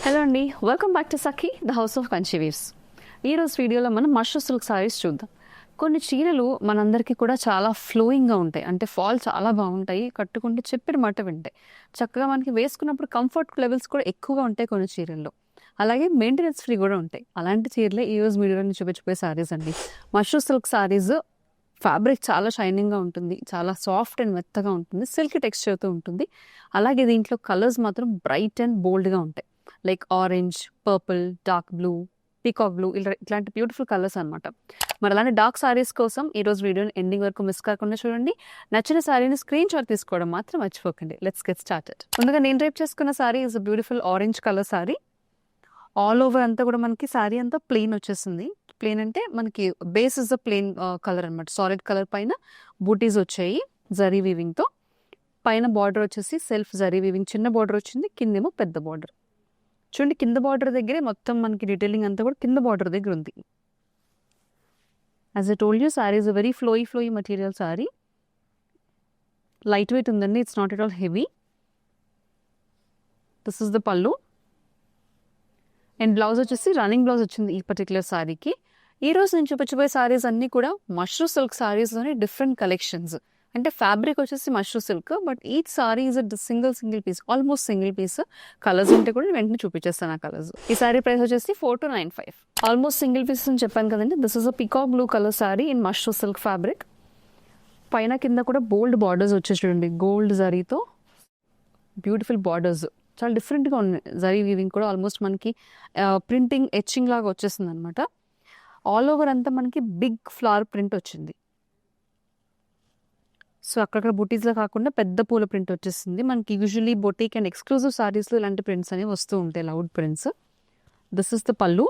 Hello అండి, welcome back to Sakhi the house of Kanchi weaves. ఈరోజు వీడియోలో మనం మష్రూ సిల్క్ సారీస్ చూద్దాం. కొన్ని చీరలు మనందరికీ కూడా చాలా ఫ్లోయింగ్గా ఉంటాయి, అంటే ఫాల్ చాలా బాగుంటాయి, కట్టుకుంటే చెప్పిన మాట వింటాయి, చక్కగా మనకి వేసుకున్నప్పుడు కంఫర్ట్ లెవెల్స్ కూడా ఎక్కువగా ఉంటాయి కొన్ని చీరల్లో. అలాగే మెయింటెనెన్స్ ఫ్రీ కూడా ఉంటాయి. అలాంటి చీరలే ఈ రోజు వీడియోలో నేను చూపించిపోయే సారీస్ అండి. మష్రూ సిల్క్ సారీస్ ఫ్యాబ్రిక్ చాలా షైనింగ్గా ఉంటుంది, చాలా సాఫ్ట్ అండ్ మెత్తగా ఉంటుంది, సిల్క్ టెక్స్చర్తో ఉంటుంది. అలాగే దీంట్లో కలర్స్ మాత్రం బ్రైట్ అండ్ బోల్డ్గా ఉంటాయి, like orange, purple, dark blue, peacock blue, ఇట్లాంటి బ్యూటిఫుల్ కలర్స్ అనమాట. మరి అలాంటి డార్క్ సారీస్ కోసం ఈరోజు వీడియోని ఎండింగ్ వరకు మిస్ కాకుండా చూడండి. నచ్చిన సారీని స్క్రీన్ షాట్ తీసుకోవడం మాత్రం మర్చిపోకండి. Let's get started. ముందుగా నేను రేపు చేసుకున్న sorry is beautiful orange colour sorry. All over అంతా కూడా మనకి సారీ అంతా ప్లెయిన్ వచ్చేసింది. ప్లెయిన్ అంటే మనకి base is the plain colour అనమాట. సాలిడ్ కలర్ పైన బూటీస్ వచ్చాయి జరీ వీవింగ్తో. పైన బార్డర్ వచ్చేసి సెల్ఫ్ జరీ వీవింగ్ చిన్న బార్డర్ వచ్చింది, కిందేమో పెద్ద బార్డర్. చూడండి, కింద బార్డర్ దగ్గరే మొత్తం మనకి డీటెయిలింగ్ అంతా కూడా కింద బార్డర్ దగ్గర ఉంది. As I told you, sari is a very flowy material sari. Light weight ఉందండి, it's not at all heavy. This is the pallu and blouse వచ్చేసి రన్నింగ్ బ్లౌజ్ వచ్చింది ఈ పర్టికులర్ సారీకి. ఈ రోజు నేను చూపించబోయే సారీస్ అన్నీ కూడా మష్రూ సిల్క్ సారీస్లోనే డిఫరెంట్ కలెక్షన్స్. అంటే ఫ్యాబ్రిక్ వచ్చేసి mashru silk, but each sari is single piece, almost single piece. Colours ఉంటే కూడా వెంటనే చూపించేస్తాను ఆ కలర్స్. ఈ సారీ ప్రైస్ వచ్చేసి 4295. ఆల్మోస్ట్ సింగిల్ పీసెస్ అని చెప్పాను కదండి. This is a peacock blue colour sorry in mashru silk fabric. పైన కింద కూడా బోల్డ్ బార్డర్స్ వచ్చేసి చూడండి, గోల్డ్ జరీతో బ్యూటిఫుల్ బార్డర్స్, చాలా డిఫరెంట్గా ఉన్నాయి. జరీ వీవింగ్ కూడా ఆల్మోస్ట్ మనకి ప్రింటింగ్ ఎచ్చింగ్ లాగా వచ్చేసింది అనమాట. ఆల్ ఓవర్ అంతా మనకి బిగ్ ఫ్లవర్ ప్రింట్ వచ్చింది. సో అక్కడక్కడ బుటీస్లో కాకుండా పెద్ద పూల ప్రింట్ వచ్చేసింది. మనకి యూజువలీ బొటీక్ అండ్ ఎక్స్క్లూజివ్ సారీస్లో ఇలాంటి ప్రింట్స్ అనేవి వస్తూ ఉంటాయి, loud prints. This is the pallu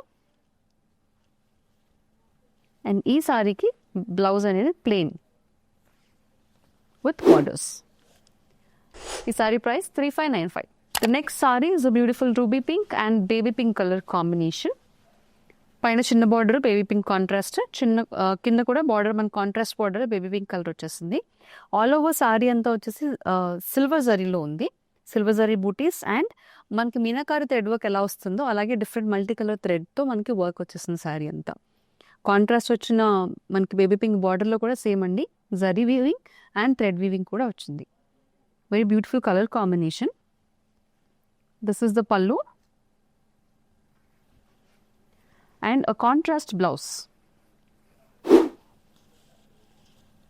and ఈ సారీకి బ్లౌజ్ అనేది ప్లెయిన్ విత్ బార్డర్స్. ఈ sorry price 3595. The next saree is a beautiful ruby pink and baby pink color combination. పైన చిన్న బార్డర్ బేబీ పింక్ కాంట్రాస్ట్, కింద కూడా బార్డర్ మన contrast border baby pink colour వచ్చేసింది. ఆల్ ఓవర్ సారీ అంతా వచ్చేసి silver జరీలో ఉంది. సిల్వర్ జరీ బూటీస్ అండ్ మనకి మీనాకారి థ్రెడ్ వర్క్ ఎలా వస్తుందో అలాగే డిఫరెంట్ మల్టీ కలర్ థ్రెడ్తో మనకి వర్క్ వచ్చేసింది సారీ అంతా. కాంట్రాస్ట్ వచ్చిన మనకి బేబీ పింక్ బార్డర్లో కూడా సేమ్ అండి, zari weaving and thread weaving కూడా వచ్చింది. Very beautiful colour combination. This is the pallu and a contrast blouse.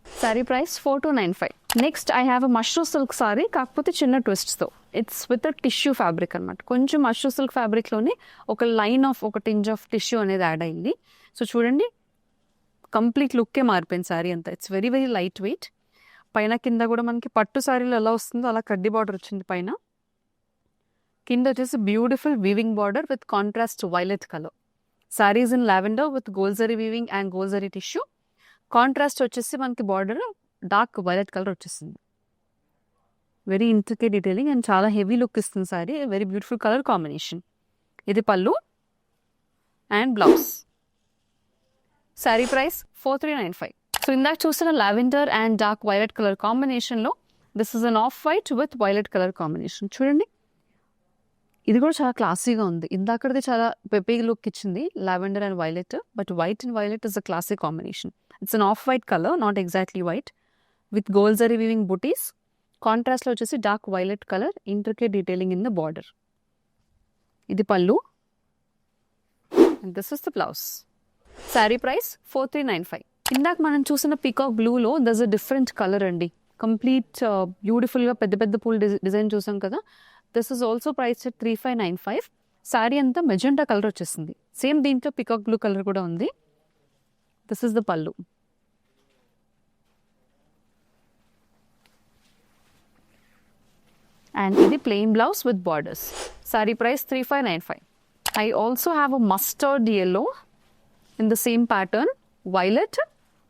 Saree price 4295. Next I have a mushroom silk saree, కాకపోతే చిన్న ట్విస్ట్స్ తో. ఇట్స్ విత్ టిష్యూ ఫ్యాబ్రిక్ అనమాట. కొంచెం mashru silk fabric లోనే ఒక line of ఒక టింజ్ ఆఫ్ టిష్యూ అనేది add అయింది. సో చూడండి, కంప్లీట్ లుక్కే మారిపోయింది సారీ అంతా. It's very light weight. పైన కింద కూడా మనకి పట్టు సారీలో ఎలా వస్తుందో అలా కడ్డీ బార్డర్ వచ్చింది పైన. కింద వచ్చేసి beautiful weaving border with contrast violet colour. Saris in lavender with గోల్జరీ వీవింగ్ అండ్ గోల్జరీ టిష్యూ. కాంట్రాస్ట్ వచ్చేసి మనకి బార్డర్ డార్క్ వైలెట్ కలర్ వచ్చేసింది. వెరీ ఇంట్రికేట్ డీటెయిలింగ్ అండ్ చాలా హెవీ లుక్ ఇస్తుంది sari. Very beautiful colour combination. ఇది pallu and blouse. Sari price 4395. So ఇందాక చూసిన lavender and dark violet colour కాంబినేషన్లో this is an off white with violet colour combination. చూడండి, ఇది కూడా చాలా క్లాసీగా ఉంది. ఇందాకది చాలా పెప్పీ లుక్ ఇచ్చింది, lavender and violet, but white and violet is a classic combination. It's an off white colour, not exactly white, with gold zari weaving butis. కాంట్రాస్ట్లో వచ్చేసి dark violet colour, intricate detailing in the border. ఇది pallu and this is the blouse. Sari price 4395. ఇందాక మనం చూసిన peacock బ్లూలో that's a different colour అండి. Complete బ్యూటిఫుల్గా పెద్ద పెద్ద పూల్ డిజైన్ చూసాం కదా. This is also price 3595. Sari అంతా మెజెంటా కలర్ వచ్చేసింది. సేమ్ దీంట్లో పికాక్ బ్లూ కలర్ కూడా ఉంది. This is the pallu and ఇది plain blouse with borders. Sari price 3595. I also have a mustard yellow in the same pattern, violet,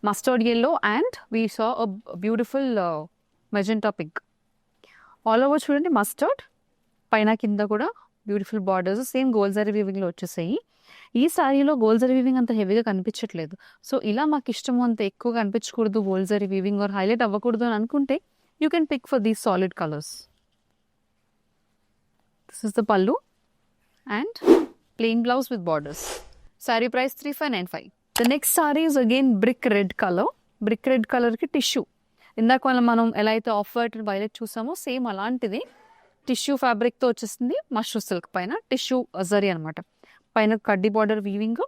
mustard yellow and we saw a beautiful magenta pink. All over చూడండి mustard, పైన కింద కూడా beautiful borders same gold zari వీవింగ్లో వచ్చేసాయి. ఈ సారీలో gold zari weaving అంత హెవీగా కనిపించట్లేదు. సో ఇలా మాకు ఇష్టము అంత ఎక్కువ కనిపించకూడదు, gold zari weaving are highlight అవ్వకూడదు అని అనుకుంటే you can pick for these solid colours. This is the pallu and plain blouse with borders. Saree price 3595. The next saree is again brick red color. Brick red color ki tissue. ఇందాక మనం ఎలా అయితే off white and violet చూసామో same అలాంటిది tissue ఫ్యాబ్రిక్తో వచ్చేసింది. Mashru silk పైన tissue zari అనమాట. పైన కడ్డీ బార్డర్ వీవింగ్,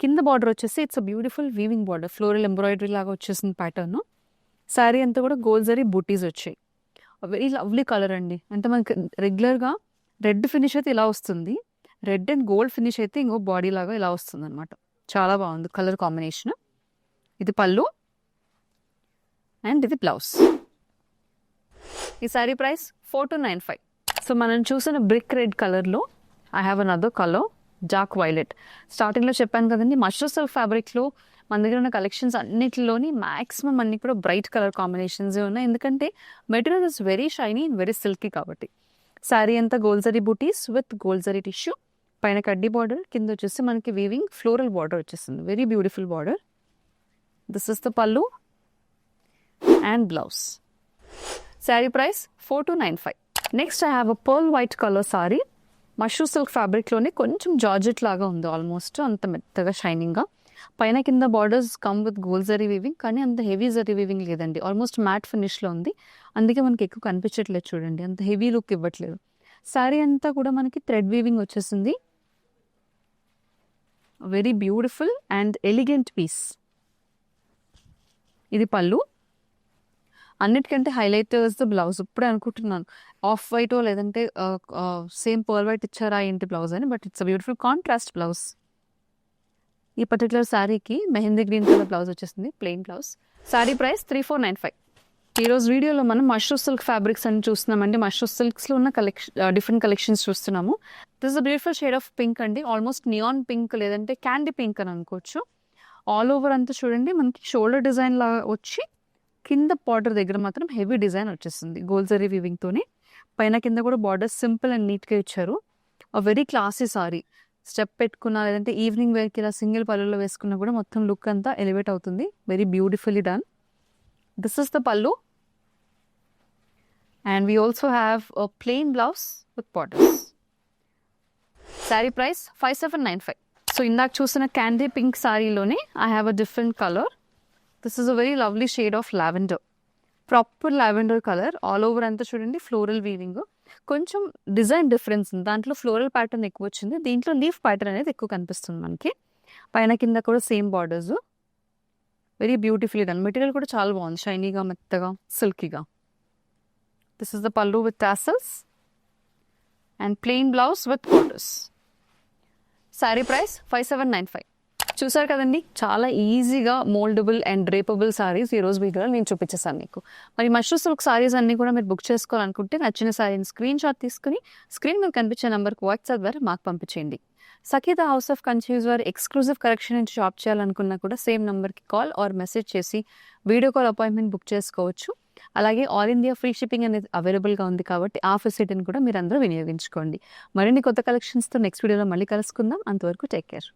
కింద బార్డర్ వచ్చేసి it's beautiful weaving border, floral embroidery లాగా వచ్చేసింది ప్యాటర్న్. శారీ అంతా కూడా గోల్డ్ జరీ బూటీస్ వచ్చాయి. వెరీ లవ్లీ కలర్ అండి. అంటే మనకి రెగ్యులర్గా రెడ్ ఫినిష్ అయితే ఇలా వస్తుంది, రెడ్ అండ్ గోల్డ్ ఫినిష్ అయితే ఇంకో బాడీ లాగా ఇలా వస్తుంది అనమాట. చాలా బాగుంది కలర్ కాంబినేషన్. ఇది పళ్ళు అండ్ ఇది బ్లౌజ్. ఈ శారీ ప్రైస్ 4295. సో మనం చూసిన బ్రిక్ రెడ్ కలర్లో I have another colour dark violet. స్టార్టింగ్లో చెప్పాను కదండి, మష్రూ సిల్క్ ఫ్యాబ్రిక్లో మన దగ్గర ఉన్న కలెక్షన్స్ అన్నిటిలోని మ్యాక్సిమం అన్ని కూడా బ్రైట్ కలర్ కాంబినేషన్స్ ఉన్నాయి. ఎందుకంటే material is very shiny and very silky కాబట్టి. శారీ అంతా gold zari butis with gold zari tissue, పైన కడ్డీ బార్డర్, కింద వచ్చేసి మనకి వీవింగ్ ఫ్లోరల్ బార్డర్ వచ్చేస్తుంది. Very beautiful border. This is the pallu and blouse. Sari price 4295. Next I have a pearl white colour sari. Mashru silk ఫ్యాబ్రిక్లోనే కొంచెం జార్జెట్ లాగా ఉంది, ఆల్మోస్ట్ అంత మెత్తగా షైనింగ్గా. పైన కింద borders come with gold zari weaving, కానీ అంత హెవీ జరీ వీవింగ్ లేదండి. ఆల్మోస్ట్ మ్యాట్ ఫినిష్లో ఉంది, అందుకే మనకి ఎక్కువ కనిపించట్లేదు చూడండి, అంత హెవీ లుక్ ఇవ్వట్లేదు. శారీ అంతా కూడా మనకి థ్రెడ్ వీవింగ్ వచ్చేసింది. Very beautiful and elegant piece. ఇది పళ్ళు. అన్నిటికంటే హైలైట్ ద బ్లౌజ్. ఇప్పుడే అనుకుంటున్నాను ఆఫ్ వైట్ లేదంటే సేమ్ పర్ల్ వైట్ ఇచ్చారా ఏంటి బ్లౌజ్ అని, but it's a beautiful contrast blouse. ఈ పర్టికులర్ శారీకి మెహందీ గ్రీన్ కలర్ బ్లౌజ్ వచ్చేసింది, ప్లెయిన్ బ్లౌజ్. శారీ ప్రైస్ 3495. ఈరోజు వీడియోలో మనం మష్రూ సిల్క్ ఫ్యాబ్రిక్స్ అని చూస్తున్నామండి. మష్రూ సిల్క్స్లో ఉన్న డిఫరెంట్ కలెక్షన్స్ చూస్తున్నాము. This is a beautiful shade of pink అండి, ఆల్మోస్ట్ నియాన్ పింక్ లేదంటే క్యాండీ పింక్ అని అనుకోవచ్చు. ఆల్ ఓవర్ అంతా చూడండి మనకి షోల్డర్ డిజైన్ లాగా వచ్చి కింద బార్డర్ దగ్గర మాత్రం హెవీ డిజైన్ వచ్చేస్తుంది గోల్డ్ జరీ వీవింగ్తోనే. పైన కింద కూడా బార్డర్ సింపుల్ అండ్ నీట్గా ఇచ్చారు. Very classy sorry. స్టెప్ పెట్టుకున్నా లేదంటే ఈవినింగ్ వేర్కి ఇలా సింగిల్ పళ్ళులో వేసుకున్నా కూడా మొత్తం లుక్ అంతా ఎలివేట్ అవుతుంది. Very beautifully done. This is the pallu and we also have a plain blouse with borders. Sari price 5795. So ఇందాక చూసిన క్యాండీ పింక్ శారీలోనే I have a different colour. This is a very lovely shade of lavender, proper lavender colour. All over అంతా చూడండి floral weaving, కొంచెం design difference ఉంది. దాంట్లో floral pattern ఎక్కువ వచ్చింది, దీంట్లో లీఫ్ ప్యాటర్న్ అనేది ఎక్కువ కనిపిస్తుంది మనకి. పైన కింద కూడా same borders. Very beautifully done. Material కూడా చాలా బాగుంది, షైనీగా, మెత్తగా, సిల్కీగా. దిస్ ఇస్ ద పల్లు with tassels and plain blouse with borders. Sari price 5795. చూసారు కదండి, చాలా ఈజీగా మోల్డబుల్ అండ్ డ్రేపబుల్ సారీస్ ఈరోజు వీడియోలో నేను చూపించేసాను మీకు. మరి మష్రూ సిల్క్ సారీస్ అన్నీ కూడా మీరు బుక్ చేసుకోవాలనుకుంటే నచ్చిన సారీని స్క్రీన్ షాట్ తీసుకుని స్క్రీన్ మీద కనిపించే నెంబర్కి వాట్సాప్ ద్వారా మాకు పంపించేయండి. సఖీత హౌస్ ఆఫ్ కన్ఫ్యూజ్ వారి ఎక్స్క్లూజివ్ కలెక్షన్ నుంచి షాప్ చేయాలనుకున్నా కూడా సేమ్ నెంబర్కి కాల్ ఆర్ మెసేజ్ చేసి వీడియో కాల్ అపాయింట్మెంట్ బుక్ చేసుకోవచ్చు. అలాగే ఆల్ ఇండియా ఫ్రీ షిప్పింగ్ అనేది అవైలబుల్గా ఉంది కాబట్టి ఆ ఫెసిలిటీని కూడా మీరు అందరూ వినియోగించుకోండి. మరిన్ని కొత్త కలెక్షన్స్తో నెక్స్ట్ వీడియోలో మళ్ళీ కలుసుకుందాం. అంతవరకు టేక్ కేర్.